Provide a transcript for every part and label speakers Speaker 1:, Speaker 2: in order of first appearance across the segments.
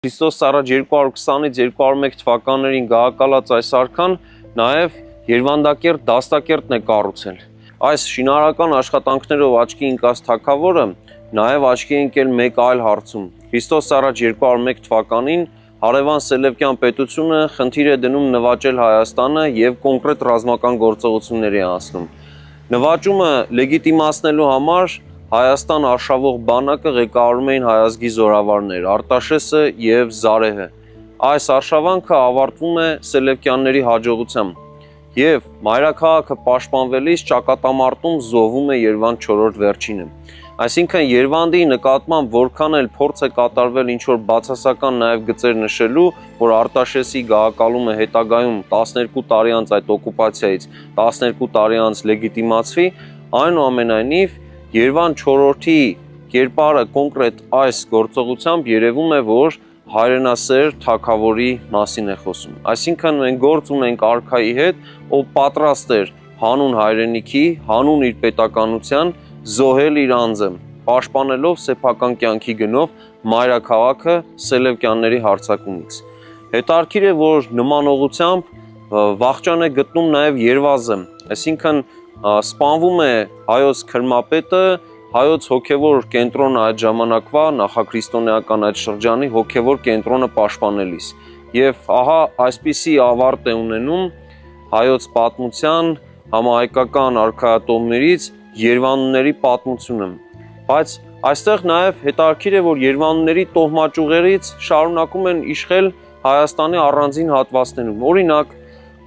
Speaker 1: Քրիստոս առաջ 220-ից 201 թվականներին գահակալած այս արքան նաև Երվանդակերտ դաստակերտն է կառուցել։ Այս շինարարական աշխատանքներով աչքի ընկած թագավորը նաև աչքի ընկել մեկ այլ հարցում։ Քրիստոս առաջ 201 թվականին Հարևան Սելևկյան պետությունը խնդիր է դնում նվաճել Հայաստանը եւ կոնկրետ ռազմական գործողություններ է անցնում։ Նվաճումը լեգիտիմացնելու համար Հայաստան արշավող բանակը ղեկավարում էին հայազգի զորավարներ Արտաշեսը եւ Զարեհը։ Այս արշավանքը ավարտվում է Սելևկյանների հաջողությամբ եւ մայրաքաղաքը պաշտպանվելիս ճակատամարտում զոհվում է Երվանդ 4-րդ վերջինը։ Այսինքն Երվանդի նկատմամբ որքան էլ փորձ է կատարվել ինչ-որ բացասական նաև գծեր նշելու, որ Արտաշեսի գահակալումը հետագայում 12 տարի անց այդ օկուպացիայից 12 տարի անց լեգիտիմացվի, այնուամենայնիվ Երվանդ 4-րդի կերպարը կոնկրետ այս գործողությամբ երևում է, որ հայրենասեր թագավորի մասին է խոսում։ Այսինքն մենք գործ ունենք արքայի հետ, ով պատրաստ էր հանուն հայրենիքի, հանուն իր պետականության զոհել իր անձը, պաշտպանելով սեփական կյանքի գնով մայրաքաղաքը Սելևկյանների հարձակումից։ Հետարքիր է, որ նման ուղղությամբ վախճան է գտնում նաև Երվազը, այսինքն սպանվում է հայոց քրմապետը, հայոց հոգևոր կենտրոնը այդ ժամանակվա նախաքրիստոնեական այդ շրջանի հոգևոր կենտրոնը պաշտպանելիս։ Եվ ահա այսպիսի ավարտ է ունենում հայոց պատմության համահայկական արքայատոմներից Երվանդների պատմությունը, բայց այստեղ նաև հետարքիր է, որ Երվանդների տոհմաճյուղերից շարունակում են իշխել Հայաստանի առանձին հատվածներում։ Օրինակ,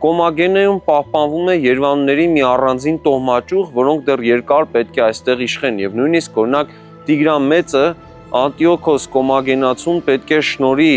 Speaker 1: Կոմագենեում պահպանվում է Երվանդների մի առանձին տոհմաճյուղ, որոնք դեռ երկար պետք է այստեղ իշխեն, եւ նույնիսկ օրինակ Տիգրան Մեծը Անտիոքոս Կոմագենացուն պետք է շնորհի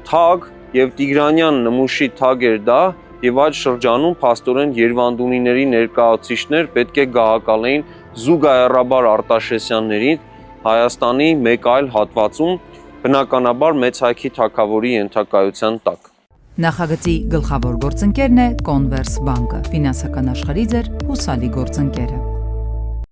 Speaker 1: թագ եւ Տիգրանյան նմուշի թագ էր դա, եւ այդ շրջանում փաստորեն Երվանդունիների ներկայացուցիչներ պետք է գահակալեին զուգահեռաբար Արտաշեսյաններին Հայաստանի մեկ այլ հատվածում, բնականաբար մեծ հայքի թագավորի ենթակայության տակ։
Speaker 2: Նախագծի գլխավոր գործընկերն է Կոնվերս բանկը, ֆինանսական աշխարհի ձեր հուսալի գործընկերը։